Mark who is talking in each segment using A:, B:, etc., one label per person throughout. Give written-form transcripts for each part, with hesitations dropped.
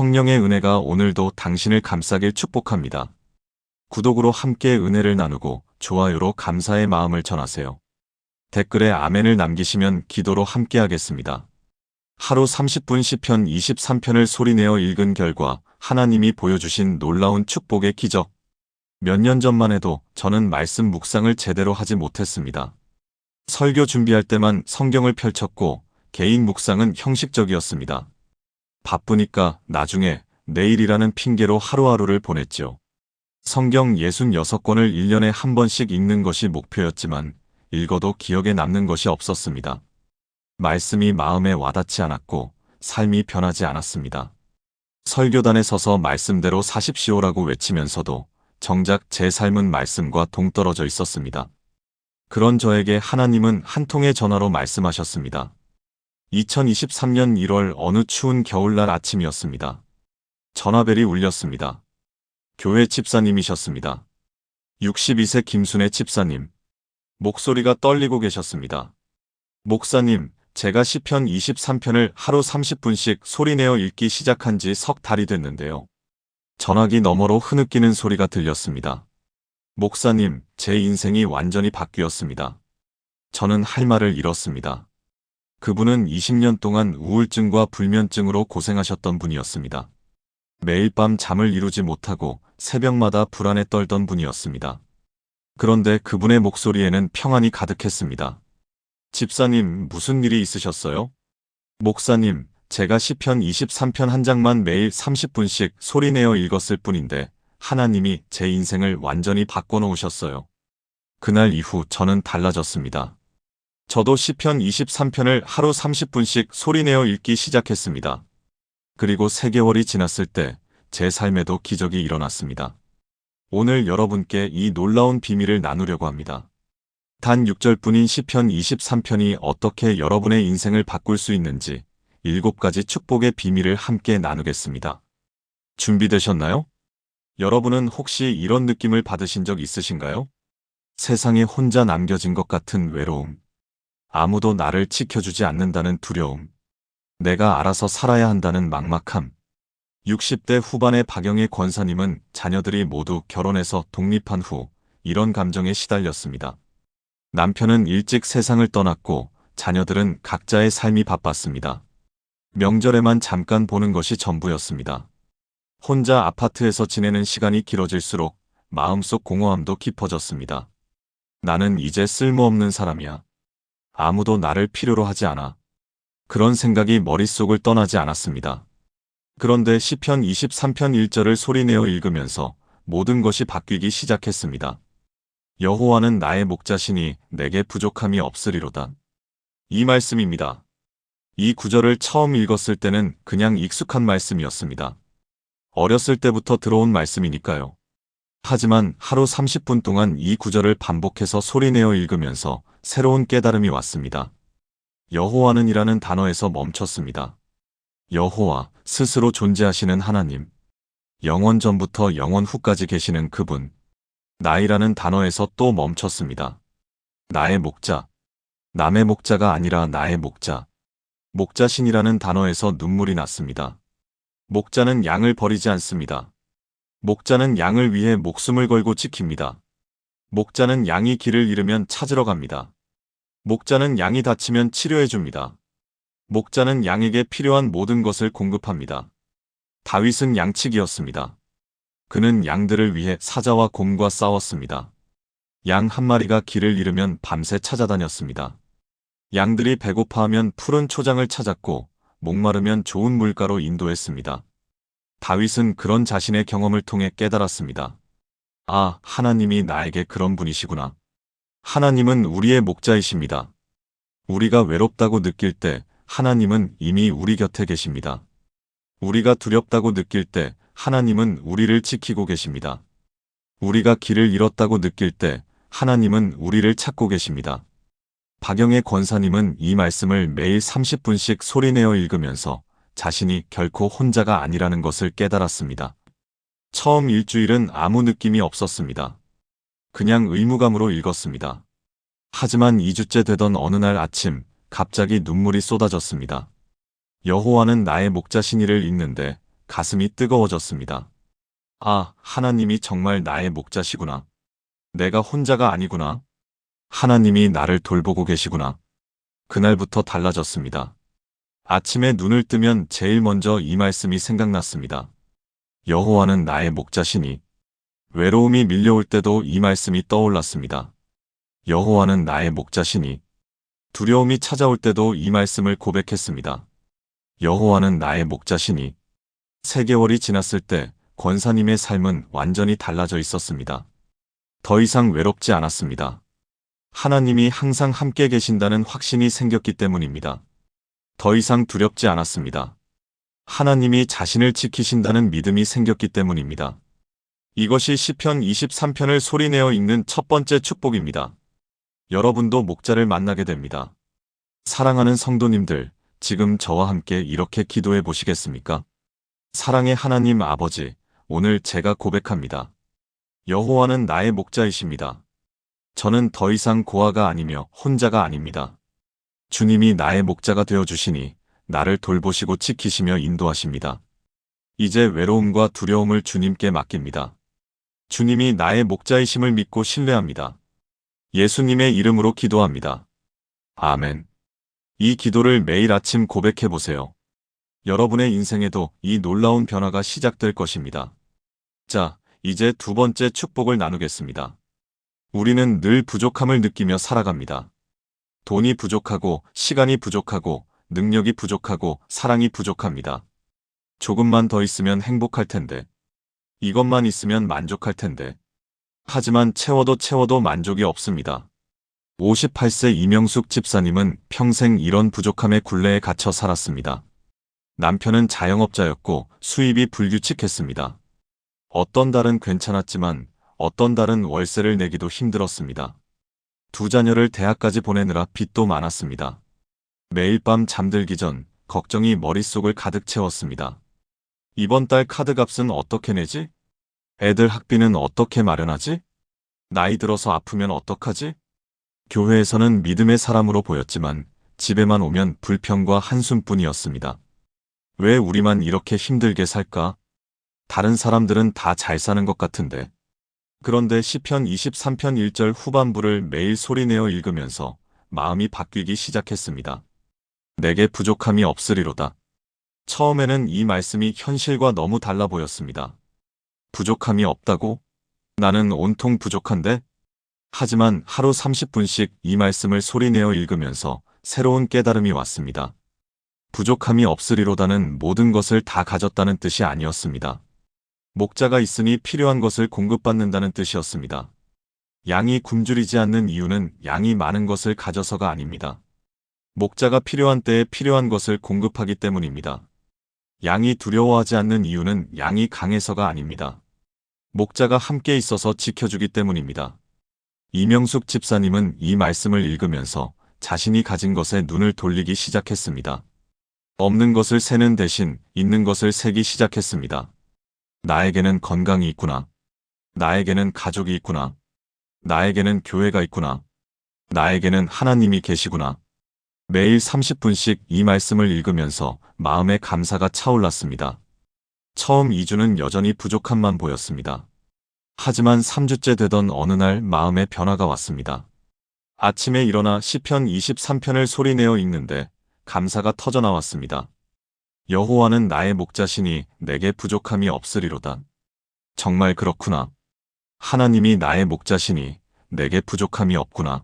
A: 성령의 은혜가 오늘도 당신을 감싸길 축복합니다. 구독으로 함께 은혜를 나누고 좋아요로 감사의 마음을 전하세요. 댓글에 아멘을 남기시면 기도로 함께 하겠습니다. 하루 30분 시편 23편을 소리내어 읽은 결과 하나님이 보여주신 놀라운 축복의 기적. 몇 년 전만 해도 저는 말씀 묵상을 제대로 하지 못했습니다. 설교 준비할 때만 성경을 펼쳤고 개인 묵상은 형식적이었습니다. 바쁘니까 나중에 내일이라는 핑계로 하루하루를 보냈죠. 성경 66권을 1년에 한 번씩 읽는 것이 목표였지만 읽어도 기억에 남는 것이 없었습니다. 말씀이 마음에 와닿지 않았고 삶이 변하지 않았습니다. 설교단에 서서 말씀대로 사십시오라고 외치면서도 정작 제 삶은 말씀과 동떨어져 있었습니다. 그런 저에게 하나님은 한 통의 전화로 말씀하셨습니다. 2023년 1월 어느 추운 겨울날 아침이었습니다. 전화벨이 울렸습니다. 교회 집사님이셨습니다. 62세 김순애 집사님. 목소리가 떨리고 계셨습니다. 목사님, 제가 시편 23편을 하루 30분씩 소리내어 읽기 시작한 지 석 달이 됐는데요. 전화기 너머로 흐느끼는 소리가 들렸습니다. 목사님, 제 인생이 완전히 바뀌었습니다. 저는 할 말을 잃었습니다. 그분은 20년 동안 우울증과 불면증으로 고생하셨던 분이었습니다. 매일 밤 잠을 이루지 못하고 새벽마다 불안에 떨던 분이었습니다. 그런데 그분의 목소리에는 평안이 가득했습니다. 집사님, 무슨 일이 있으셨어요? 목사님, 제가 시편 23편 한 장만 매일 30분씩 소리내어 읽었을 뿐인데 하나님이 제 인생을 완전히 바꿔놓으셨어요. 그날 이후 저는 달라졌습니다. 저도 시편 23편을 하루 30분씩 소리내어 읽기 시작했습니다. 그리고 3개월이 지났을 때 제 삶에도 기적이 일어났습니다. 오늘 여러분께 이 놀라운 비밀을 나누려고 합니다. 단 6절뿐인 시편 23편이 어떻게 여러분의 인생을 바꿀 수 있는지 7가지 축복의 비밀을 함께 나누겠습니다. 준비되셨나요? 여러분은 혹시 이런 느낌을 받으신 적 있으신가요? 세상에 혼자 남겨진 것 같은 외로움. 아무도 나를 지켜주지 않는다는 두려움. 내가 알아서 살아야 한다는 막막함. 60대 후반의 박영애 권사님은 자녀들이 모두 결혼해서 독립한 후 이런 감정에 시달렸습니다. 남편은 일찍 세상을 떠났고 자녀들은 각자의 삶이 바빴습니다. 명절에만 잠깐 보는 것이 전부였습니다. 혼자 아파트에서 지내는 시간이 길어질수록 마음속 공허함도 깊어졌습니다. 나는 이제 쓸모없는 사람이야. 아무도 나를 필요로 하지 않아. 그런 생각이 머릿속을 떠나지 않았습니다. 그런데 시편 23편 1절을 소리내어 읽으면서 모든 것이 바뀌기 시작했습니다. 여호와는 나의 목자시니 내게 부족함이 없으리로다. 이 말씀입니다. 이 구절을 처음 읽었을 때는 그냥 익숙한 말씀이었습니다. 어렸을 때부터 들어온 말씀이니까요. 하지만 하루 30분 동안 이 구절을 반복해서 소리내어 읽으면서 새로운 깨달음이 왔습니다. 여호와는 이라는 단어에서 멈췄습니다. 여호와, 스스로 존재하시는 하나님. 영원 전부터 영원 후까지 계시는 그분. 나이라는 단어에서 또 멈췄습니다. 나의 목자. 남의 목자가 아니라 나의 목자. 목자신이라는 단어에서 눈물이 났습니다. 목자는 양을 버리지 않습니다. 목자는 양을 위해 목숨을 걸고 지킵니다. 목자는 양이 길을 잃으면 찾으러 갑니다. 목자는 양이 다치면 치료해 줍니다. 목자는 양에게 필요한 모든 것을 공급합니다. 다윗은 양치기였습니다. 그는 양들을 위해 사자와 곰과 싸웠습니다. 양 한 마리가 길을 잃으면 밤새 찾아다녔습니다. 양들이 배고파하면 푸른 초장을 찾았고 목마르면 좋은 물가로 인도했습니다. 다윗은 그런 자신의 경험을 통해 깨달았습니다. 아, 하나님이 나에게 그런 분이시구나. 하나님은 우리의 목자이십니다. 우리가 외롭다고 느낄 때 하나님은 이미 우리 곁에 계십니다. 우리가 두렵다고 느낄 때 하나님은 우리를 지키고 계십니다. 우리가 길을 잃었다고 느낄 때 하나님은 우리를 찾고 계십니다. 박영애 권사님은 이 말씀을 매일 30분씩 소리내어 읽으면서 자신이 결코 혼자가 아니라는 것을 깨달았습니다. 처음 일주일은 아무 느낌이 없었습니다. 그냥 의무감으로 읽었습니다. 하지만 2주째 되던 어느 날 아침 갑자기 눈물이 쏟아졌습니다. 여호와는 나의 목자시니를 읽는데 가슴이 뜨거워졌습니다. 아, 하나님이 정말 나의 목자시구나. 내가 혼자가 아니구나. 하나님이 나를 돌보고 계시구나. 그날부터 달라졌습니다. 아침에 눈을 뜨면 제일 먼저 이 말씀이 생각났습니다. 여호와는 나의 목자시니. 외로움이 밀려올 때도 이 말씀이 떠올랐습니다. 여호와는 나의 목자시니. 두려움이 찾아올 때도 이 말씀을 고백했습니다. 여호와는 나의 목자시니. 3개월이 지났을 때 권사님의 삶은 완전히 달라져 있었습니다. 더 이상 외롭지 않았습니다. 하나님이 항상 함께 계신다는 확신이 생겼기 때문입니다. 더 이상 두렵지 않았습니다. 하나님이 자신을 지키신다는 믿음이 생겼기 때문입니다. 이것이 시편 23편을 소리내어 읽는 첫 번째 축복입니다. 여러분도 목자를 만나게 됩니다. 사랑하는 성도님들, 지금 저와 함께 이렇게 기도해 보시겠습니까? 사랑의 하나님 아버지, 오늘 제가 고백합니다. 여호와는 나의 목자이십니다. 저는 더 이상 고아가 아니며 혼자가 아닙니다. 주님이 나의 목자가 되어주시니 나를 돌보시고 지키시며 인도하십니다. 이제 외로움과 두려움을 주님께 맡깁니다. 주님이 나의 목자이심을 믿고 신뢰합니다. 예수님의 이름으로 기도합니다. 아멘. 이 기도를 매일 아침 고백해 보세요. 여러분의 인생에도 이 놀라운 변화가 시작될 것입니다. 자, 이제 두 번째 축복을 나누겠습니다. 우리는 늘 부족함을 느끼며 살아갑니다. 돈이 부족하고, 시간이 부족하고, 능력이 부족하고, 사랑이 부족합니다. 조금만 더 있으면 행복할 텐데. 이것만 있으면 만족할 텐데. 하지만 채워도 만족이 없습니다. 58세 이명숙 집사님은 평생 이런 부족함의 굴레에 갇혀 살았습니다. 남편은 자영업자였고 수입이 불규칙했습니다. 어떤 달은 괜찮았지만 어떤 달은 월세를 내기도 힘들었습니다. 2 자녀를 대학까지 보내느라 빚도 많았습니다. 매일 밤 잠들기 전 걱정이 머릿속을 가득 채웠습니다. 이번 달 카드값은 어떻게 내지? 애들 학비는 어떻게 마련하지? 나이 들어서 아프면 어떡하지? 교회에서는 믿음의 사람으로 보였지만 집에만 오면 불평과 한숨뿐이었습니다. 왜 우리만 이렇게 힘들게 살까? 다른 사람들은 다 잘 사는 것 같은데. 그런데 시편 23편 1절 후반부를 매일 소리내어 읽으면서 마음이 바뀌기 시작했습니다. 내게 부족함이 없으리로다. 처음에는 이 말씀이 현실과 너무 달라 보였습니다. 부족함이 없다고? 나는 온통 부족한데? 하지만 하루 30분씩 이 말씀을 소리내어 읽으면서 새로운 깨달음이 왔습니다. 부족함이 없으리로다는 모든 것을 다 가졌다는 뜻이 아니었습니다. 목자가 있으니 필요한 것을 공급받는다는 뜻이었습니다. 양이 굶주리지 않는 이유는 양이 많은 것을 가져서가 아닙니다. 목자가 필요한 때에 필요한 것을 공급하기 때문입니다. 양이 두려워하지 않는 이유는 양이 강해서가 아닙니다. 목자가 함께 있어서 지켜주기 때문입니다. 이명숙 집사님은 이 말씀을 읽으면서 자신이 가진 것에 눈을 돌리기 시작했습니다. 없는 것을 세는 대신 있는 것을 세기 시작했습니다. 나에게는 건강이 있구나. 나에게는 가족이 있구나. 나에게는 교회가 있구나. 나에게는 하나님이 계시구나. 매일 30분씩 이 말씀을 읽으면서 마음의 감사가 차올랐습니다. 처음 2주는 여전히 부족함만 보였습니다. 하지만 3주째 되던 어느 날 마음의 변화가 왔습니다. 아침에 일어나 시편 23편을 소리내어 읽는데 감사가 터져나왔습니다. 여호와는 나의 목자시니 내게 부족함이 없으리로다. 정말 그렇구나. 하나님이 나의 목자시니 내게 부족함이 없구나.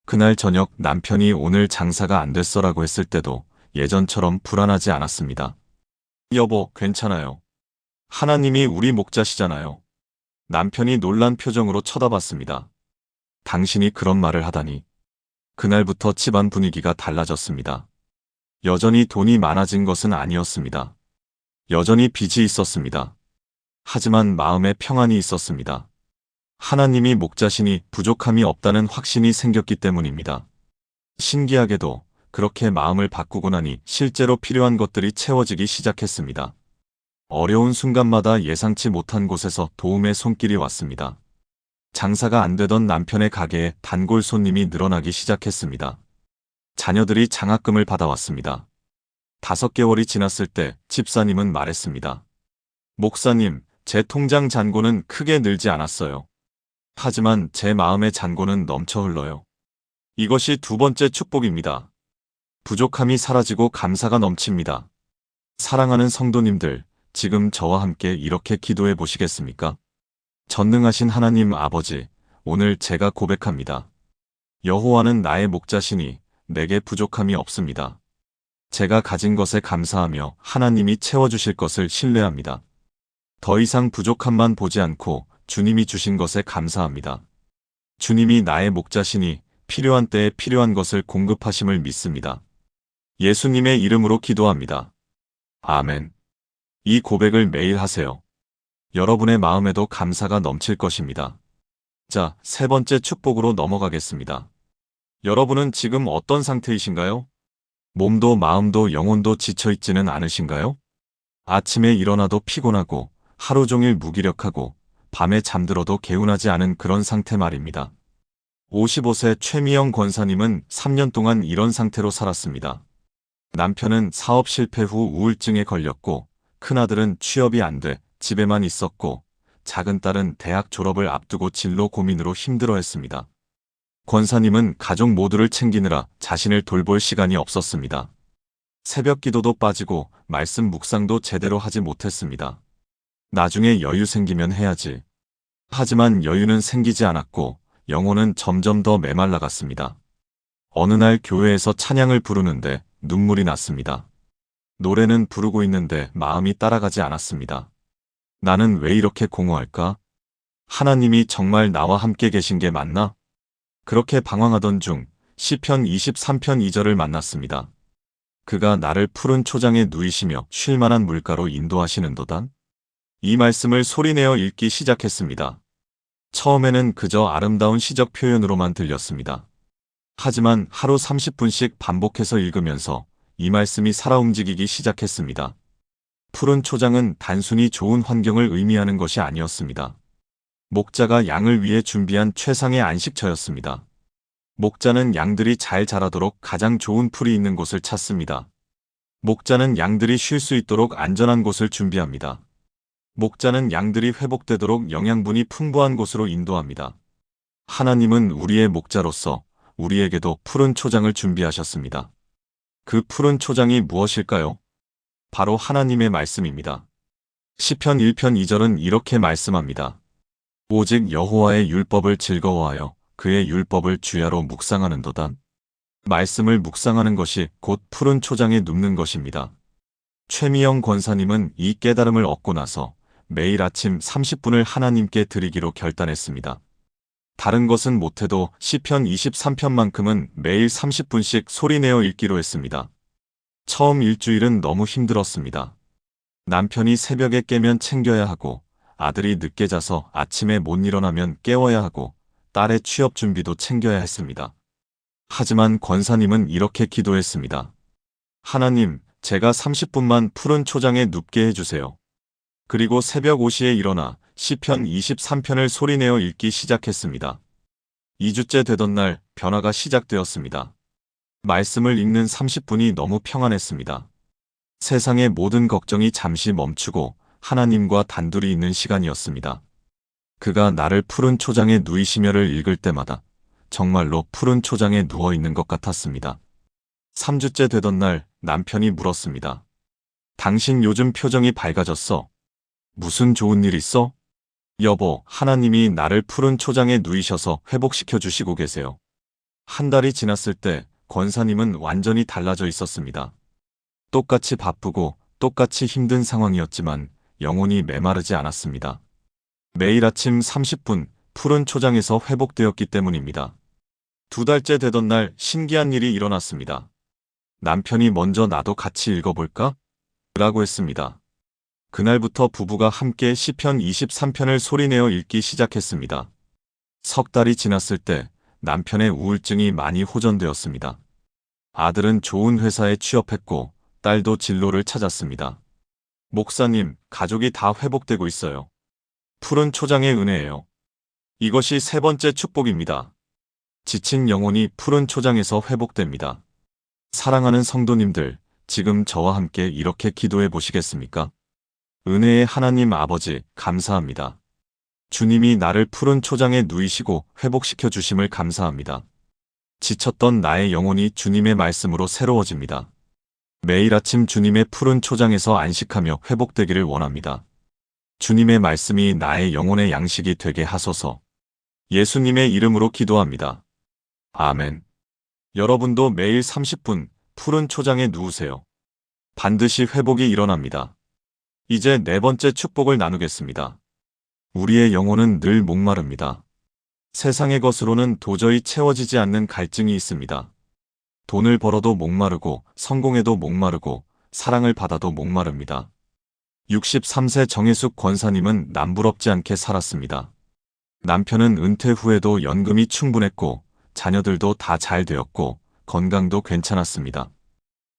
A: 그날 저녁 남편이 오늘 장사가 안 됐어라고 했을 때도 예전처럼 불안하지 않았습니다. 여보, 괜찮아요. 하나님이 우리 목자시잖아요. 남편이 놀란 표정으로 쳐다봤습니다. 당신이 그런 말을 하다니. 그날부터 집안 분위기가 달라졌습니다. 여전히 돈이 많아진 것은 아니었습니다. 여전히 빚이 있었습니다. 하지만 마음에 평안이 있었습니다. 하나님이 목자시니 부족함이 없다는 확신이 생겼기 때문입니다. 신기하게도 그렇게 마음을 바꾸고 나니 실제로 필요한 것들이 채워지기 시작했습니다. 어려운 순간마다 예상치 못한 곳에서 도움의 손길이 왔습니다. 장사가 안 되던 남편의 가게에 단골 손님이 늘어나기 시작했습니다. 자녀들이 장학금을 받아왔습니다. 5개월이 지났을 때 집사님은 말했습니다. 목사님, 제 통장 잔고는 크게 늘지 않았어요. 하지만 제 마음의 잔고는 넘쳐 흘러요. 이것이 두 번째 축복입니다. 부족함이 사라지고 감사가 넘칩니다. 사랑하는 성도님들, 지금 저와 함께 이렇게 기도해 보시겠습니까? 전능하신 하나님 아버지, 오늘 제가 고백합니다. 여호와는 나의 목자시니 내게 부족함이 없습니다. 제가 가진 것에 감사하며 하나님이 채워주실 것을 신뢰합니다. 더 이상 부족함만 보지 않고 주님이 주신 것에 감사합니다. 주님이 나의 목자시니 필요한 때에 필요한 것을 공급하심을 믿습니다. 예수님의 이름으로 기도합니다. 아멘. 이 고백을 매일 하세요. 여러분의 마음에도 감사가 넘칠 것입니다. 자, 세 번째 축복으로 넘어가겠습니다. 여러분은 지금 어떤 상태이신가요? 몸도 마음도 영혼도 지쳐있지는 않으신가요? 아침에 일어나도 피곤하고 하루 종일 무기력하고 밤에 잠들어도 개운하지 않은 그런 상태 말입니다. 55세 최미영 권사님은 3년 동안 이런 상태로 살았습니다. 남편은 사업 실패 후 우울증에 걸렸고 큰아들은 취업이 안 돼 집에만 있었고 작은 딸은 대학 졸업을 앞두고 진로 고민으로 힘들어했습니다. 권사님은 가족 모두를 챙기느라 자신을 돌볼 시간이 없었습니다. 새벽 기도도 빠지고 말씀 묵상도 제대로 하지 못했습니다. 나중에 여유 생기면 해야지. 하지만 여유는 생기지 않았고 영혼은 점점 더 메말라갔습니다. 어느 날 교회에서 찬양을 부르는데 눈물이 났습니다. 노래는 부르고 있는데 마음이 따라가지 않았습니다. 나는 왜 이렇게 공허할까? 하나님이 정말 나와 함께 계신 게 맞나? 그렇게 방황하던 중 시편 23편 2절을 만났습니다. 그가 나를 푸른 초장에 누이시며 쉴 만한 물가로 인도하시는도다. 이 말씀을 소리내어 읽기 시작했습니다. 처음에는 그저 아름다운 시적 표현으로만 들렸습니다. 하지만 하루 30분씩 반복해서 읽으면서 이 말씀이 살아 움직이기 시작했습니다. 푸른 초장은 단순히 좋은 환경을 의미하는 것이 아니었습니다. 목자가 양을 위해 준비한 최상의 안식처였습니다. 목자는 양들이 잘 자라도록 가장 좋은 풀이 있는 곳을 찾습니다. 목자는 양들이 쉴 수 있도록 안전한 곳을 준비합니다. 목자는 양들이 회복되도록 영양분이 풍부한 곳으로 인도합니다. 하나님은 우리의 목자로서 우리에게도 푸른 초장을 준비하셨습니다. 그 푸른 초장이 무엇일까요? 바로 하나님의 말씀입니다. 시편 1편 2절은 이렇게 말씀합니다. 오직 여호와의 율법을 즐거워하여 그의 율법을 주야로 묵상하는도다. 말씀을 묵상하는 것이 곧 푸른 초장에 눕는 것입니다. 최미영 권사님은 이 깨달음을 얻고 나서 매일 아침 30분을 하나님께 드리기로 결단했습니다. 다른 것은 못해도 시편 23편만큼은 매일 30분씩 소리내어 읽기로 했습니다. 처음 일주일은 너무 힘들었습니다. 남편이 새벽에 깨면 챙겨야 하고 아들이 늦게 자서 아침에 못 일어나면 깨워야 하고 딸의 취업 준비도 챙겨야 했습니다. 하지만 권사님은 이렇게 기도했습니다. 하나님, 제가 30분만 푸른 초장에 눕게 해주세요. 그리고 새벽 5시에 일어나 시편 23편을 소리내어 읽기 시작했습니다. 2주째 되던 날 변화가 시작되었습니다. 말씀을 읽는 30분이 너무 평안했습니다. 세상의 모든 걱정이 잠시 멈추고 하나님과 단둘이 있는 시간이었습니다. 그가 나를 푸른 초장에 누이시며를 읽을 때마다 정말로 푸른 초장에 누워있는 것 같았습니다. 3주째 되던 날 남편이 물었습니다. 당신 요즘 표정이 밝아졌어? 무슨 좋은 일 있어? 여보, 하나님이 나를 푸른 초장에 누이셔서 회복시켜 주시고 계세요. 한 달이 지났을 때 권사님은 완전히 달라져 있었습니다. 똑같이 바쁘고 똑같이 힘든 상황이었지만 영혼이 메마르지 않았습니다. 매일 아침 30분 푸른 초장에서 회복되었기 때문입니다. 2달째 되던 날 신기한 일이 일어났습니다. 남편이 먼저 나도 같이 읽어볼까? 라고 했습니다. 그날부터 부부가 함께 시편 23편을 소리내어 읽기 시작했습니다. 석 달이 지났을 때 남편의 우울증이 많이 호전되었습니다. 아들은 좋은 회사에 취업했고 딸도 진로를 찾았습니다. 목사님, 가족이 다 회복되고 있어요. 푸른 초장의 은혜예요. 이것이 세 번째 축복입니다. 지친 영혼이 푸른 초장에서 회복됩니다. 사랑하는 성도님들, 지금 저와 함께 이렇게 기도해 보시겠습니까? 은혜의 하나님 아버지, 감사합니다. 주님이 나를 푸른 초장에 누이시고 회복시켜 주심을 감사합니다. 지쳤던 나의 영혼이 주님의 말씀으로 새로워집니다. 매일 아침 주님의 푸른 초장에서 안식하며 회복되기를 원합니다. 주님의 말씀이 나의 영혼의 양식이 되게 하소서. 예수님의 이름으로 기도합니다. 아멘. 여러분도 매일 30분 푸른 초장에 누우세요. 반드시 회복이 일어납니다. 이제 네 번째 축복을 나누겠습니다. 우리의 영혼은 늘 목마릅니다. 세상의 것으로는 도저히 채워지지 않는 갈증이 있습니다. 돈을 벌어도 목마르고 성공해도 목마르고 사랑을 받아도 목마릅니다. 63세 정혜숙 권사님은 남부럽지 않게 살았습니다. 남편은 은퇴 후에도 연금이 충분했고 자녀들도 다 잘 되었고 건강도 괜찮았습니다.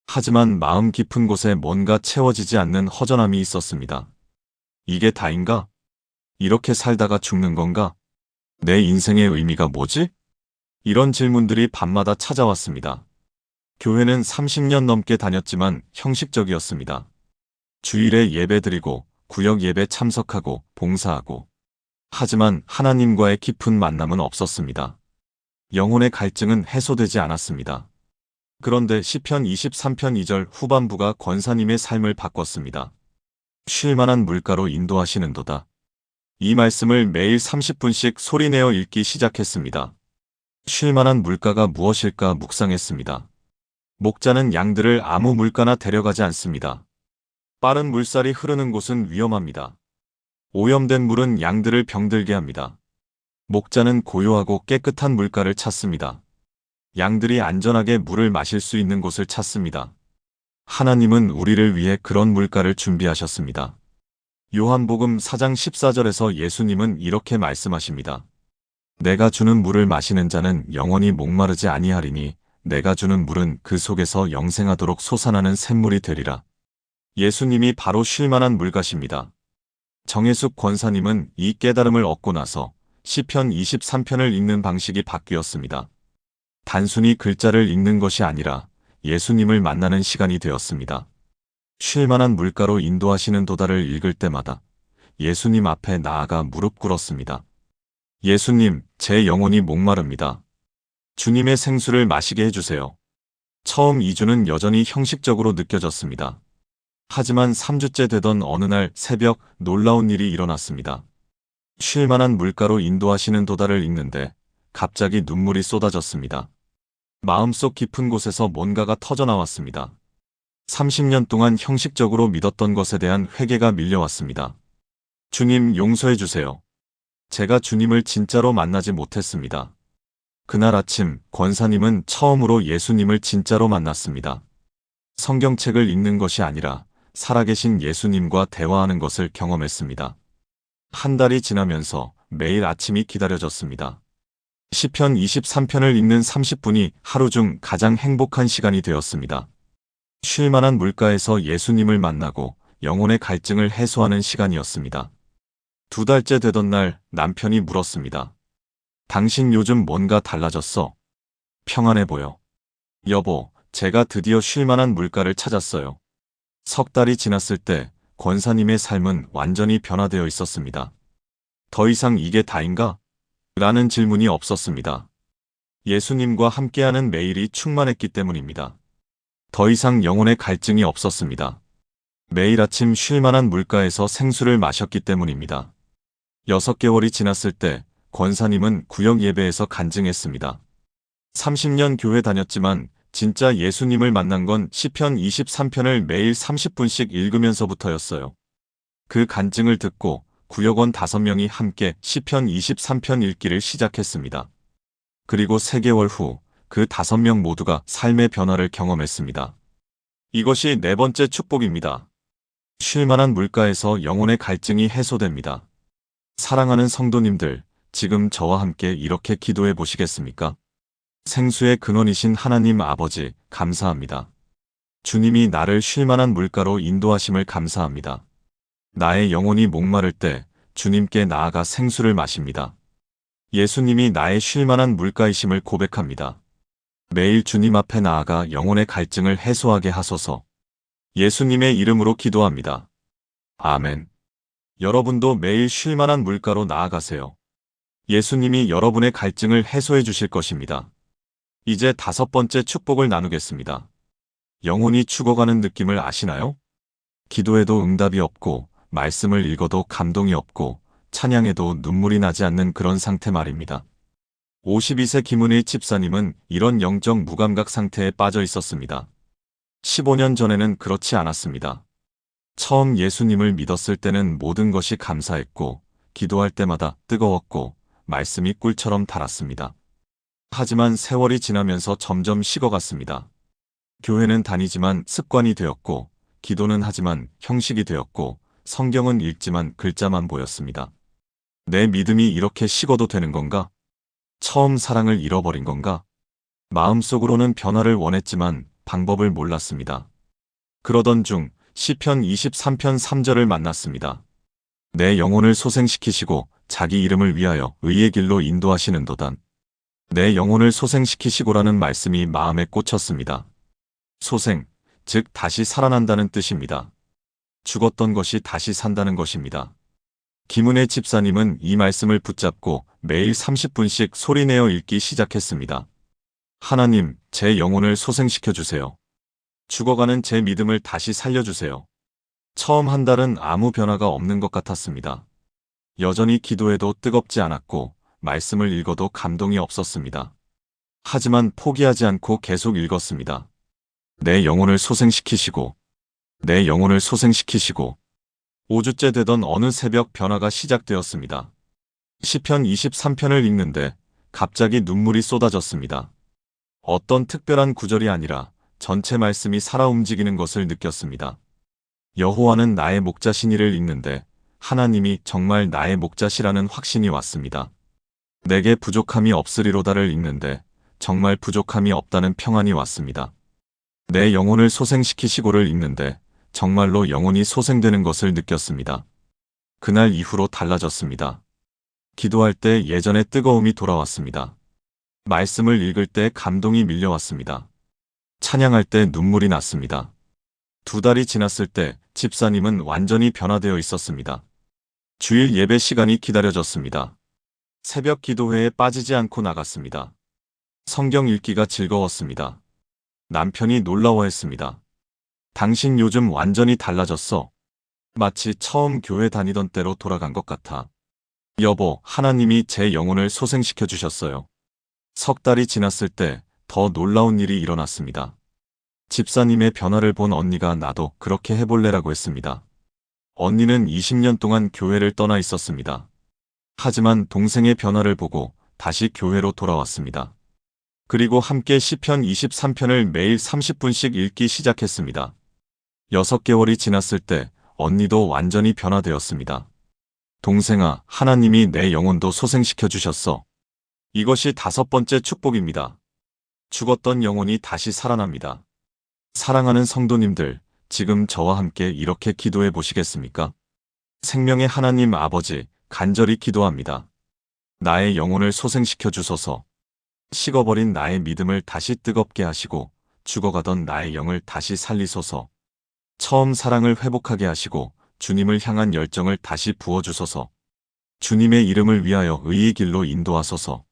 A: 하지만 마음 깊은 곳에 뭔가 채워지지 않는 허전함이 있었습니다. 이게 다인가? 이렇게 살다가 죽는 건가? 내 인생의 의미가 뭐지? 이런 질문들이 밤마다 찾아왔습니다. 교회는 30년 넘게 다녔지만 형식적이었습니다. 주일에 예배드리고 구역 예배 참석하고 봉사하고. 하지만 하나님과의 깊은 만남은 없었습니다. 영혼의 갈증은 해소되지 않았습니다. 그런데 시편 23편 2절 후반부가 권사님의 삶을 바꿨습니다. 쉴만한 물가로 인도하시는도다. 이 말씀을 매일 30분씩 소리내어 읽기 시작했습니다. 쉴만한 물가가 무엇일까 묵상했습니다. 목자는 양들을 아무 물가나 데려가지 않습니다. 빠른 물살이 흐르는 곳은 위험합니다. 오염된 물은 양들을 병들게 합니다. 목자는 고요하고 깨끗한 물가를 찾습니다. 양들이 안전하게 물을 마실 수 있는 곳을 찾습니다. 하나님은 우리를 위해 그런 물가를 준비하셨습니다. 요한복음 4장 14절에서 예수님은 이렇게 말씀하십니다. 내가 주는 물을 마시는 자는 영원히 목마르지 아니하리니 내가 주는 물은 그 속에서 영생하도록 솟아나는 샘물이 되리라. 예수님이 바로 쉴만한 물가십니다. 정혜숙 권사님은 이 깨달음을 얻고 나서 시편 23편을 읽는 방식이 바뀌었습니다. 단순히 글자를 읽는 것이 아니라 예수님을 만나는 시간이 되었습니다. 쉴만한 물가로 인도하시는 도다를 읽을 때마다 예수님 앞에 나아가 무릎 꿇었습니다. 예수님, 제 영혼이 목마릅니다. 주님의 생수를 마시게 해주세요. 처음 2주는 여전히 형식적으로 느껴졌습니다. 하지만 3주째 되던 어느 날 새벽 놀라운 일이 일어났습니다. 쉴만한 물가로 인도하시는 도다를 읽는데 갑자기 눈물이 쏟아졌습니다. 마음속 깊은 곳에서 뭔가가 터져나왔습니다. 30년 동안 형식적으로 믿었던 것에 대한 회개가 밀려왔습니다. 주님, 용서해 주세요. 제가 주님을 진짜로 만나지 못했습니다. 그날 아침 권사님은 처음으로 예수님을 진짜로 만났습니다. 성경책을 읽는 것이 아니라 살아계신 예수님과 대화하는 것을 경험했습니다. 한 달이 지나면서 매일 아침이 기다려졌습니다. 시편 23편을 읽는 30분이 하루 중 가장 행복한 시간이 되었습니다. 쉴만한 물가에서 예수님을 만나고 영혼의 갈증을 해소하는 시간이었습니다. 2달째 되던 날 남편이 물었습니다. 당신 요즘 뭔가 달라졌어? 평안해 보여. 여보, 제가 드디어 쉴만한 물가를 찾았어요. 석 달이 지났을 때 권사님의 삶은 완전히 변화되어 있었습니다. 더 이상 이게 다인가? 라는 질문이 없었습니다. 예수님과 함께하는 매일이 충만했기 때문입니다. 더 이상 영혼의 갈증이 없었습니다. 매일 아침 쉴만한 물가에서 생수를 마셨기 때문입니다. 6개월이 지났을 때 권사님은 구역 예배에서 간증했습니다. 30년 교회 다녔지만 진짜 예수님을 만난 건 시편 23편을 매일 30분씩 읽으면서부터였어요. 그 간증을 듣고 구역원 5명이 함께 시편 23편 읽기를 시작했습니다. 그리고 3개월 후 그 5명 모두가 삶의 변화를 경험했습니다. 이것이 네 번째 축복입니다. 쉴만한 물가에서 영혼의 갈증이 해소됩니다. 사랑하는 성도님들, 지금 저와 함께 이렇게 기도해 보시겠습니까? 생수의 근원이신 하나님 아버지, 감사합니다. 주님이 나를 쉴만한 물가로 인도하심을 감사합니다. 나의 영혼이 목마를 때 주님께 나아가 생수를 마십니다. 예수님이 나의 쉴만한 물가이심을 고백합니다. 매일 주님 앞에 나아가 영혼의 갈증을 해소하게 하소서. 예수님의 이름으로 기도합니다. 아멘. 여러분도 매일 쉴 만한 물가로 나아가세요. 예수님이 여러분의 갈증을 해소해 주실 것입니다. 이제 5번째 축복을 나누겠습니다. 영혼이 죽어가는 느낌을 아시나요? 기도해도 응답이 없고, 말씀을 읽어도 감동이 없고, 찬양해도 눈물이 나지 않는 그런 상태 말입니다. 52세 김은희 집사님은 이런 영적 무감각 상태에 빠져 있었습니다. 15년 전에는 그렇지 않았습니다. 처음 예수님을 믿었을 때는 모든 것이 감사했고, 기도할 때마다 뜨거웠고, 말씀이 꿀처럼 달았습니다. 하지만 세월이 지나면서 점점 식어갔습니다. 교회는 다니지만 습관이 되었고, 기도는 하지만 형식이 되었고, 성경은 읽지만 글자만 보였습니다. 내 믿음이 이렇게 식어도 되는 건가? 처음 사랑을 잃어버린 건가? 마음속으로는 변화를 원했지만 방법을 몰랐습니다. 그러던 중 시편 23편 3절을 만났습니다. 내 영혼을 소생시키시고 자기 이름을 위하여 의의 길로 인도하시는도다. 내 영혼을 소생시키시고라는 말씀이 마음에 꽂혔습니다. 소생, 즉 다시 살아난다는 뜻입니다. 죽었던 것이 다시 산다는 것입니다. 김은혜 집사님은 이 말씀을 붙잡고 매일 30분씩 소리내어 읽기 시작했습니다. 하나님, 제 영혼을 소생시켜 주세요. 죽어가는 제 믿음을 다시 살려주세요. 처음 한 달은 아무 변화가 없는 것 같았습니다. 여전히 기도해도 뜨겁지 않았고, 말씀을 읽어도 감동이 없었습니다. 하지만 포기하지 않고 계속 읽었습니다. 내 영혼을 소생시키시고, 내 영혼을 소생시키시고, 5주째 되던 어느 새벽 변화가 시작되었습니다. 시편 23편을 읽는데 갑자기 눈물이 쏟아졌습니다. 어떤 특별한 구절이 아니라 전체 말씀이 살아 움직이는 것을 느꼈습니다. 여호와는 나의 목자시니를 읽는데 하나님이 정말 나의 목자시라는 확신이 왔습니다. 내게 부족함이 없으리로다를 읽는데 정말 부족함이 없다는 평안이 왔습니다. 내 영혼을 소생시키시고를 읽는데 정말로 영혼이 소생되는 것을 느꼈습니다. 그날 이후로 달라졌습니다. 기도할 때 예전의 뜨거움이 돌아왔습니다. 말씀을 읽을 때 감동이 밀려왔습니다. 찬양할 때 눈물이 났습니다. 2달이 지났을 때 집사님은 완전히 변화되어 있었습니다. 주일 예배 시간이 기다려졌습니다. 새벽 기도회에 빠지지 않고 나갔습니다. 성경 읽기가 즐거웠습니다. 남편이 놀라워했습니다. 당신 요즘 완전히 달라졌어. 마치 처음 교회 다니던 때로 돌아간 것 같아. 여보, 하나님이 제 영혼을 소생시켜 주셨어요. 3달이 지났을 때 더 놀라운 일이 일어났습니다. 집사님의 변화를 본 언니가 나도 그렇게 해볼래라고 했습니다. 언니는 20년 동안 교회를 떠나 있었습니다. 하지만 동생의 변화를 보고 다시 교회로 돌아왔습니다. 그리고 함께 시편 23편을 매일 30분씩 읽기 시작했습니다. 6개월이 지났을 때 언니도 완전히 변화되었습니다. 동생아, 하나님이 내 영혼도 소생시켜 주셨어. 이것이 5번째 축복입니다. 죽었던 영혼이 다시 살아납니다. 사랑하는 성도님들, 지금 저와 함께 이렇게 기도해 보시겠습니까? 생명의 하나님 아버지, 간절히 기도합니다. 나의 영혼을 소생시켜 주소서. 식어버린 나의 믿음을 다시 뜨겁게 하시고 죽어가던 나의 영을 다시 살리소서. 처음 사랑을 회복하게 하시고 주님을 향한 열정을 다시 부어주소서. 주님의 이름을 위하여 의의 길로 인도하소서.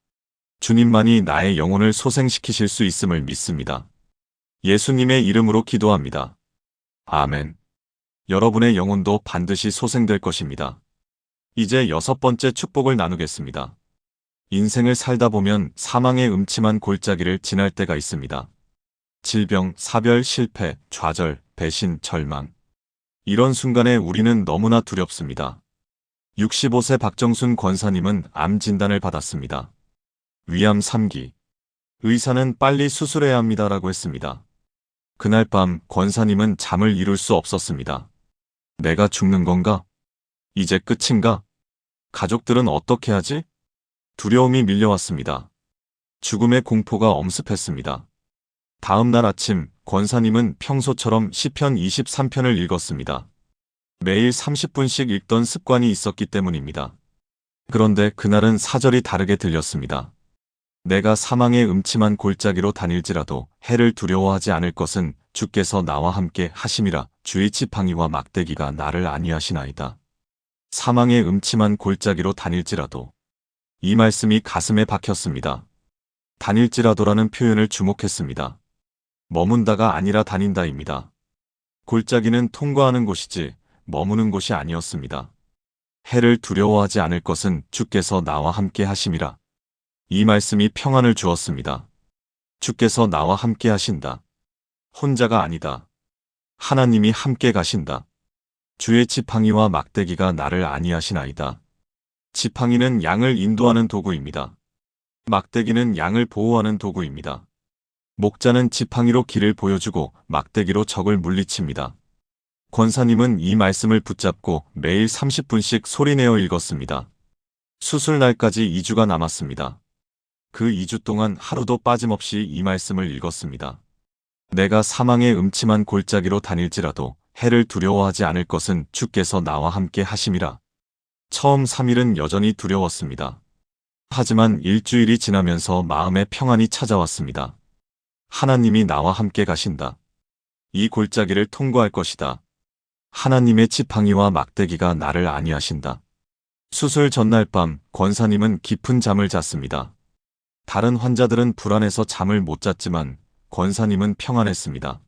A: 주님만이 나의 영혼을 소생시키실 수 있음을 믿습니다. 예수님의 이름으로 기도합니다. 아멘. 여러분의 영혼도 반드시 소생될 것입니다. 이제 6번째 축복을 나누겠습니다. 인생을 살다 보면 사망의 음침한 골짜기를 지날 때가 있습니다. 질병, 사별, 실패, 좌절, 배신, 절망. 이런 순간에 우리는 너무나 두렵습니다. 65세 박정순 권사님은 암 진단을 받았습니다. 위암 3기. 의사는 빨리 수술해야 합니다라고 했습니다. 그날 밤 권사님은 잠을 이룰 수 없었습니다. 내가 죽는 건가? 이제 끝인가? 가족들은 어떻게 하지? 두려움이 밀려왔습니다. 죽음의 공포가 엄습했습니다. 다음 날 아침 권사님은 평소처럼 시편 23편을 읽었습니다. 매일 30분씩 읽던 습관이 있었기 때문입니다. 그런데 그날은 사절이 다르게 들렸습니다. 내가 사망의 음침한 골짜기로 다닐지라도 해를 두려워하지 않을 것은 주께서 나와 함께 하심이라. 주의 지팡이와 막대기가 나를 안위하시나이다. 사망의 음침한 골짜기로 다닐지라도. 이 말씀이 가슴에 박혔습니다. 다닐지라도라는 표현을 주목했습니다. 머문다가 아니라 다닌다입니다. 골짜기는 통과하는 곳이지 머무는 곳이 아니었습니다. 해를 두려워하지 않을 것은 주께서 나와 함께 하심이라. 이 말씀이 평안을 주었습니다. 주께서 나와 함께 하신다. 혼자가 아니다. 하나님이 함께 가신다. 주의 지팡이와 막대기가 나를 안위하시나이다. 지팡이는 양을 인도하는 도구입니다. 막대기는 양을 보호하는 도구입니다. 목자는 지팡이로 길을 보여주고 막대기로 적을 물리칩니다. 권사님은 이 말씀을 붙잡고 매일 30분씩 소리내어 읽었습니다. 수술날까지 2주가 남았습니다. 그 2주 동안 하루도 빠짐없이 이 말씀을 읽었습니다. 내가 사망의 음침한 골짜기로 다닐지라도 해를 두려워하지 않을 것은 주께서 나와 함께 하심이라. 처음 3일은 여전히 두려웠습니다. 하지만 일주일이 지나면서 마음의 평안이 찾아왔습니다. 하나님이 나와 함께 가신다. 이 골짜기를 통과할 것이다. 하나님의 지팡이와 막대기가 나를 안위하신다. 수술 전날 밤 권사님은 깊은 잠을 잤습니다. 다른 환자들은 불안해서 잠을 못 잤지만 권사님은 평안했습니다.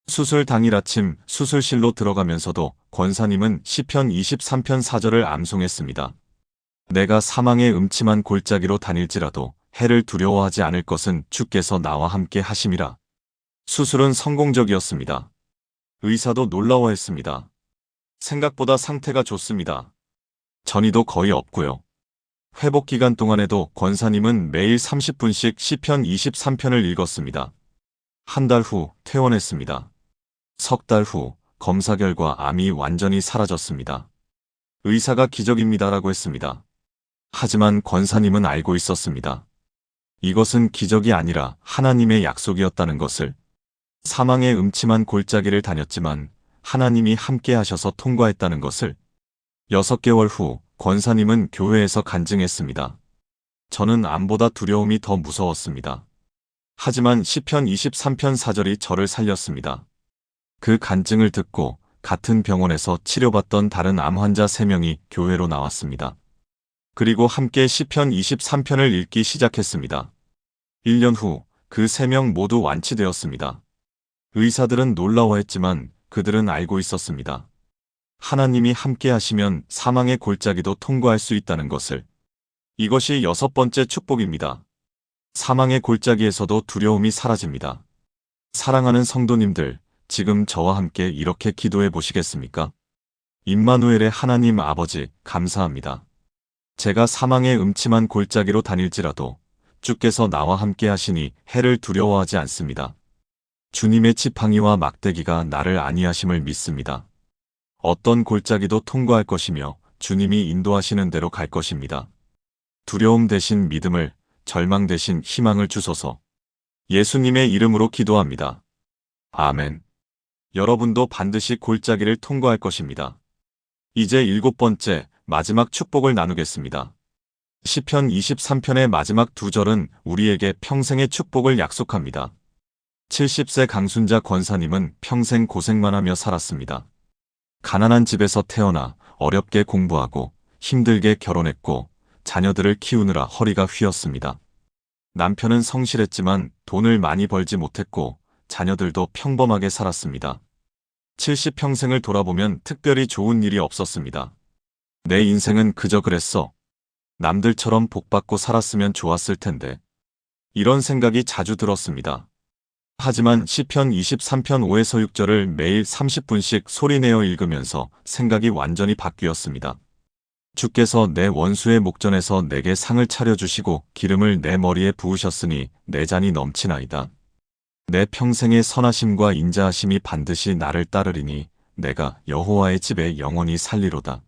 A: 수술 당일 아침 수술실로 들어가면서도 권사님은 시편 23편 4절을 암송했습니다. 내가 사망의 음침한 골짜기로 다닐지라도 해를 두려워하지 않을 것은 주께서 나와 함께 하심이라. 수술은 성공적이었습니다. 의사도 놀라워했습니다. 생각보다 상태가 좋습니다. 전이도 거의 없고요. 회복 기간 동안에도 권사님은 매일 30분씩 시편 23편을 읽었습니다. 한 달 후 퇴원했습니다. 석 달 후 검사 결과 암이 완전히 사라졌습니다. 의사가 기적입니다라고 했습니다. 하지만 권사님은 알고 있었습니다. 이것은 기적이 아니라 하나님의 약속이었다는 것을. 사망의 음침한 골짜기를 다녔지만 하나님이 함께 하셔서 통과했다는 것을. 6개월 후 권사님은 교회에서 간증했습니다. 저는 암보다 두려움이 더 무서웠습니다. 하지만 시편 23편 4절이 저를 살렸습니다. 그 간증을 듣고 같은 병원에서 치료받던 다른 암 환자 3명이 교회로 나왔습니다. 그리고 함께 시편 23편을 읽기 시작했습니다. 1년 후 그 3명 모두 완치되었습니다. 의사들은 놀라워했지만 그들은 알고 있었습니다. 하나님이 함께 하시면 사망의 골짜기도 통과할 수 있다는 것을. 이것이 6번째 축복입니다. 사망의 골짜기에서도 두려움이 사라집니다. 사랑하는 성도님들, 지금 저와 함께 이렇게 기도해 보시겠습니까? 임마누엘의 하나님 아버지, 감사합니다. 제가 사망의 음침한 골짜기로 다닐지라도 주께서 나와 함께 하시니 해를 두려워하지 않습니다. 주님의 지팡이와 막대기가 나를 안위하심을 믿습니다. 어떤 골짜기도 통과할 것이며 주님이 인도하시는 대로 갈 것입니다. 두려움 대신 믿음을, 절망 대신 희망을 주소서. 예수님의 이름으로 기도합니다. 아멘. 여러분도 반드시 골짜기를 통과할 것입니다. 이제 7번째, 마지막 축복을 나누겠습니다. 시편 23편의 마지막 2절은 우리에게 평생의 축복을 약속합니다. 70세 강순자 권사님은 평생 고생만 하며 살았습니다. 가난한 집에서 태어나 어렵게 공부하고 힘들게 결혼했고 자녀들을 키우느라 허리가 휘었습니다. 남편은 성실했지만 돈을 많이 벌지 못했고 자녀들도 평범하게 살았습니다. 70평생을 돌아보면 특별히 좋은 일이 없었습니다. 내 인생은 그저 그랬어. 남들처럼 복받고 살았으면 좋았을 텐데. 이런 생각이 자주 들었습니다. 하지만 시편 23편 5에서 6절을 매일 30분씩 소리내어 읽으면서 생각이 완전히 바뀌었습니다. 주께서 내 원수의 목전에서 내게 상을 차려주시고 기름을 내 머리에 부으셨으니 내 잔이 넘치나이다. 내 평생의 선하심과 인자하심이 반드시 나를 따르리니 내가 여호와의 집에 영원히 살리로다.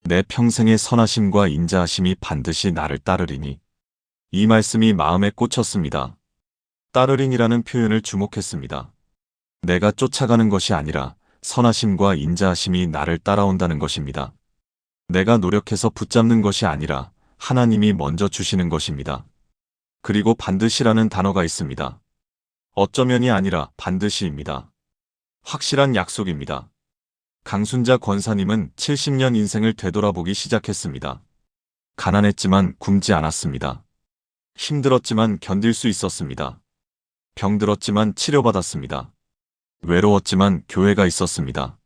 A: 내 평생의 선하심과 인자하심이 반드시 나를 따르리니. 이 말씀이 마음에 꽂혔습니다. 따르린이라는 표현을 주목했습니다. 내가 쫓아가는 것이 아니라 선하심과 인자하심이 나를 따라온다는 것입니다. 내가 노력해서 붙잡는 것이 아니라 하나님이 먼저 주시는 것입니다. 그리고 반드시라는 단어가 있습니다. 어쩌면이 아니라 반드시입니다. 확실한 약속입니다. 강순자 권사님은 70년 인생을 되돌아보기 시작했습니다. 가난했지만 굶지 않았습니다. 힘들었지만 견딜 수 있었습니다. 병들었지만 치료받았습니다. 외로웠지만 교회가 있었습니다.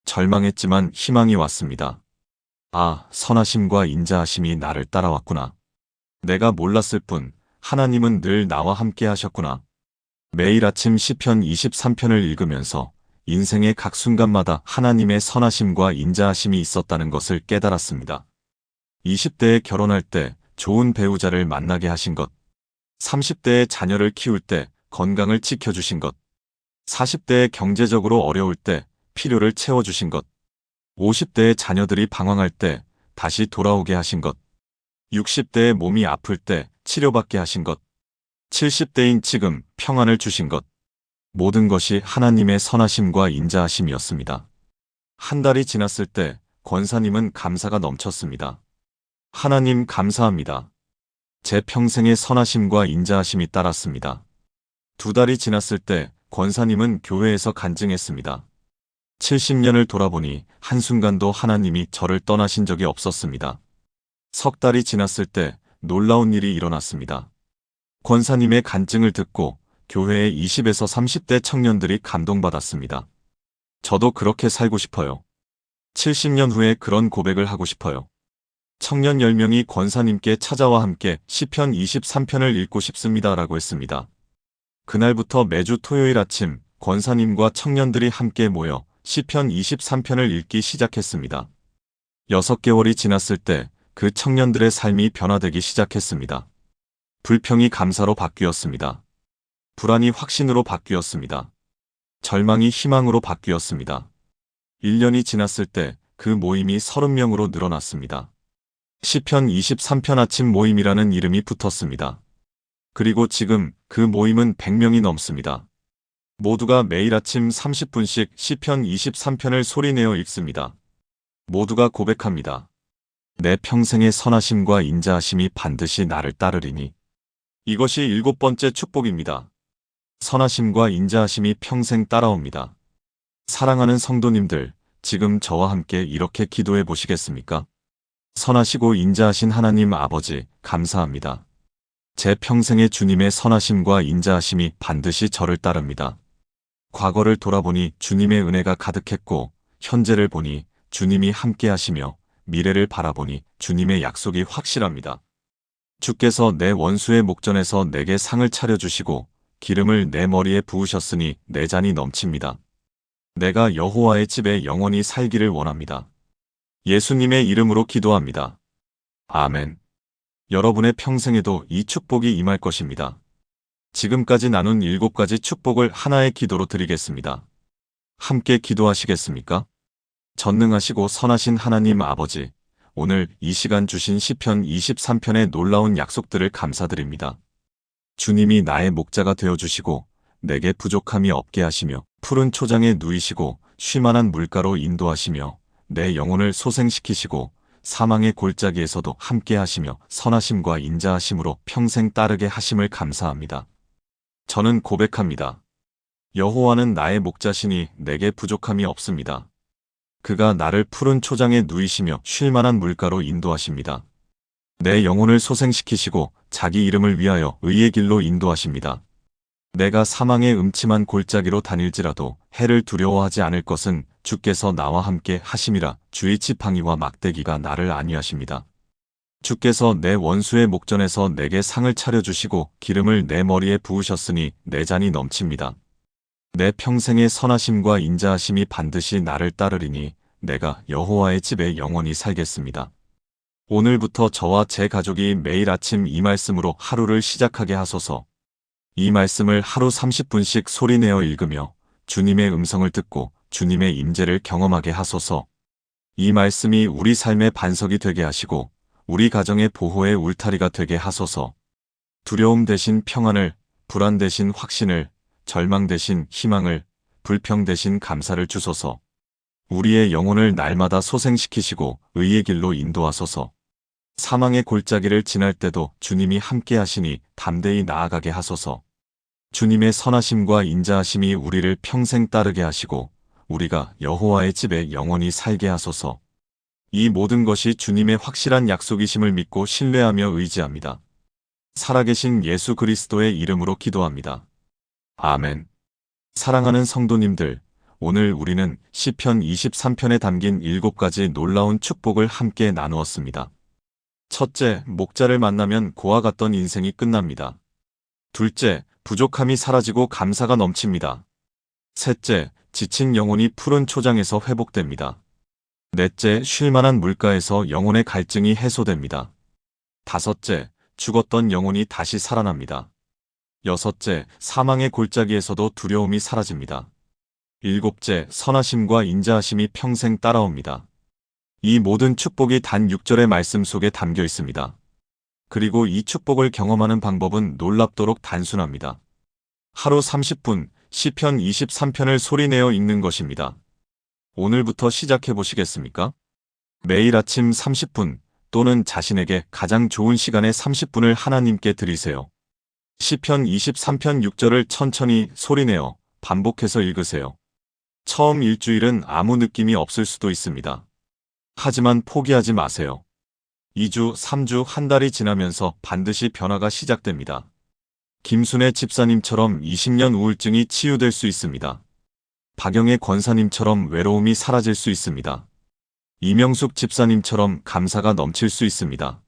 A: 절망했지만 희망이 왔습니다. 아, 선하심과 인자하심이 나를 따라왔구나. 내가 몰랐을 뿐 하나님은 늘 나와 함께 하셨구나. 매일 아침 시편 23편을 읽으면서 인생의 각 순간마다 하나님의 선하심과 인자하심이 있었다는 것을 깨달았습니다. 20대에 결혼할 때 좋은 배우자를 만나게 하신 것, 30대에 자녀를 키울 때 건강을 지켜주신 것, 40대에 경제적으로 어려울 때 필요를 채워주신 것, 50대에 자녀들이 방황할 때 다시 돌아오게 하신 것, 60대에 몸이 아플 때 치료받게 하신 것, 70대인 지금 평안을 주신 것, 모든 것이 하나님의 선하심과 인자하심이었습니다. 한 달이 지났을 때 권사님은 감사가 넘쳤습니다. 하나님 감사합니다. 제 평생의 선하심과 인자하심이 따랐습니다. 두 달이 지났을 때 권사님은 교회에서 간증했습니다. 70년을 돌아보니 한순간도 하나님이 저를 떠나신 적이 없었습니다. 석 달이 지났을 때 놀라운 일이 일어났습니다. 권사님의 간증을 듣고 교회의 20에서 30대 청년들이 감동받았습니다. 저도 그렇게 살고 싶어요. 70년 후에 그런 고백을 하고 싶어요. 청년 10명이 권사님께 찾아와 함께 시편 23편을 읽고 싶습니다라고 했습니다. 그날부터 매주 토요일 아침 권사님과 청년들이 함께 모여 시편 23편을 읽기 시작했습니다. 6개월이 지났을 때 그 청년들의 삶이 변화되기 시작했습니다. 불평이 감사로 바뀌었습니다. 불안이 확신으로 바뀌었습니다. 절망이 희망으로 바뀌었습니다. 1년이 지났을 때 그 모임이 30명으로 늘어났습니다. 시편 23편 아침 모임이라는 이름이 붙었습니다. 그리고 지금 그 모임은 100명이 넘습니다. 모두가 매일 아침 30분씩 시편 23편을 소리내어 읽습니다. 모두가 고백합니다. 내 평생의 선하심과 인자하심이 반드시 나를 따르리니. 이것이 7번째 축복입니다. 선하심과 인자하심이 평생 따라옵니다. 사랑하는 성도님들, 지금 저와 함께 이렇게 기도해 보시겠습니까? 선하시고 인자하신 하나님 아버지, 감사합니다. 제 평생의 주님의 선하심과 인자하심이 반드시 저를 따릅니다. 과거를 돌아보니 주님의 은혜가 가득했고, 현재를 보니 주님이 함께 하시며, 미래를 바라보니 주님의 약속이 확실합니다. 주께서 내 원수의 목전에서 내게 상을 차려주시고 기름을 내 머리에 부으셨으니 내 잔이 넘칩니다. 내가 여호와의 집에 영원히 살기를 원합니다. 예수님의 이름으로 기도합니다. 아멘. 여러분의 평생에도 이 축복이 임할 것입니다. 지금까지 나눈 7가지 축복을 하나의 기도로 드리겠습니다. 함께 기도하시겠습니까? 전능하시고 선하신 하나님 아버지, 오늘 이 시간 주신 시편 23편의 놀라운 약속들을 감사드립니다. 주님이 나의 목자가 되어주시고 내게 부족함이 없게 하시며 푸른 초장에 누이시고 쉴만한 물가로 인도하시며 내 영혼을 소생시키시고 사망의 골짜기에서도 함께 하시며 선하심과 인자하심으로 평생 따르게 하심을 감사합니다. 저는 고백합니다. 여호와는 나의 목자시니 내게 부족함이 없습니다. 그가 나를 푸른 초장에 누이시며 쉴만한 물가로 인도하십니다. 내 영혼을 소생시키시고 자기 이름을 위하여 의의 길로 인도하십니다. 내가 사망의 음침한 골짜기로 다닐지라도 해를 두려워하지 않을 것은 주께서 나와 함께 하심이라. 주의 지팡이와 막대기가 나를 안위하십니다. 주께서 내 원수의 목전에서 내게 상을 차려주시고 기름을 내 머리에 부으셨으니 내 잔이 넘칩니다. 내 평생의 선하심과 인자하심이 반드시 나를 따르리니 내가 여호와의 집에 영원히 살겠습니다. 오늘부터 저와 제 가족이 매일 아침 이 말씀으로 하루를 시작하게 하소서. 이 말씀을 하루 30분씩 소리내어 읽으며 주님의 음성을 듣고 주님의 임재를 경험하게 하소서. 이 말씀이 우리 삶의 반석이 되게 하시고 우리 가정의 보호의 울타리가 되게 하소서. 두려움 대신 평안을, 불안 대신 확신을, 절망 대신 희망을, 불평 대신 감사를 주소서. 우리의 영혼을 날마다 소생시키시고 의의 길로 인도하소서. 사망의 골짜기를 지날 때도 주님이 함께 하시니 담대히 나아가게 하소서. 주님의 선하심과 인자하심이 우리를 평생 따르게 하시고 우리가 여호와의 집에 영원히 살게 하소서. 이 모든 것이 주님의 확실한 약속이심을 믿고 신뢰하며 의지합니다. 살아계신 예수 그리스도의 이름으로 기도합니다. 아멘. 사랑하는 성도님들, 오늘 우리는 시편 23편에 담긴 7가지 놀라운 축복을 함께 나누었습니다. 첫째, 목자를 만나면 고와 같던 인생이 끝납니다. 둘째, 부족함이 사라지고 감사가 넘칩니다. 셋째, 지친 영혼이 푸른 초장에서 회복됩니다. 넷째, 쉴만한 물가에서 영혼의 갈증이 해소됩니다. 다섯째, 죽었던 영혼이 다시 살아납니다. 여섯째, 사망의 골짜기에서도 두려움이 사라집니다. 일곱째, 선하심과 인자하심이 평생 따라옵니다. 이 모든 축복이 단 6절의 말씀 속에 담겨 있습니다. 그리고 이 축복을 경험하는 방법은 놀랍도록 단순합니다. 하루 30분, 시편 23편을 소리내어 읽는 것입니다. 오늘부터 시작해 보시겠습니까? 매일 아침 30분 또는 자신에게 가장 좋은 시간에 30분을 하나님께 드리세요. 시편 23편 6절을 천천히 소리내어 반복해서 읽으세요. 처음 일주일은 아무 느낌이 없을 수도 있습니다. 하지만 포기하지 마세요. 2주, 3주, 한 달이 지나면서 반드시 변화가 시작됩니다. 김순애 집사님처럼 20년 우울증이 치유될 수 있습니다. 박영애 권사님처럼 외로움이 사라질 수 있습니다. 이명숙 집사님처럼 감사가 넘칠 수 있습니다.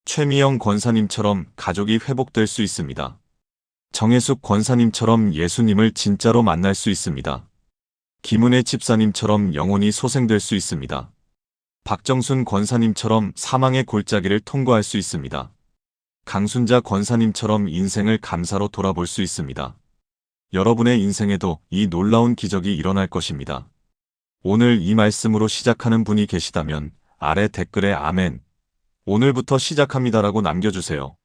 A: 최미영 권사님처럼 가족이 회복될 수 있습니다. 정혜숙 권사님처럼 예수님을 진짜로 만날 수 있습니다. 김은혜 집사님처럼 영혼이 소생될 수 있습니다. 박정순 권사님처럼 사망의 골짜기를 통과할 수 있습니다. 강순자 권사님처럼 인생을 감사로 돌아볼 수 있습니다. 여러분의 인생에도 이 놀라운 기적이 일어날 것입니다. 오늘 이 말씀으로 시작하는 분이 계시다면 아래 댓글에 아멘, 오늘부터 시작합니다라고 남겨주세요.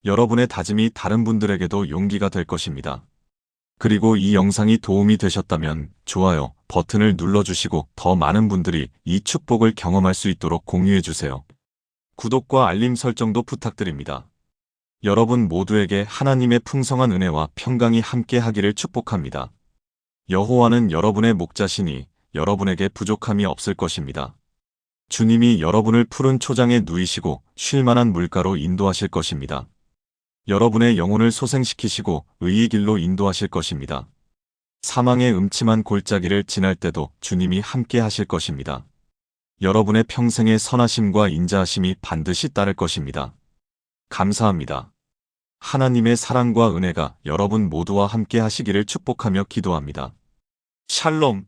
A: 여러분의 다짐이 다른 분들에게도 용기가 될 것입니다. 그리고 이 영상이 도움이 되셨다면 좋아요 버튼을 눌러주시고 더 많은 분들이 이 축복을 경험할 수 있도록 공유해주세요. 구독과 알림 설정도 부탁드립니다. 여러분 모두에게 하나님의 풍성한 은혜와 평강이 함께 하기를 축복합니다. 여호와는 여러분의 목자시니 여러분에게 부족함이 없을 것입니다. 주님이 여러분을 푸른 초장에 누이시고 쉴만한 물가로 인도하실 것입니다. 여러분의 영혼을 소생시키시고 의의 길로 인도하실 것입니다. 사망의 음침한 골짜기를 지날 때도 주님이 함께 하실 것입니다. 여러분의 평생의 선하심과 인자하심이 반드시 따를 것입니다. 감사합니다. 하나님의 사랑과 은혜가 여러분 모두와 함께 하시기를 축복하며 기도합니다. 샬롬.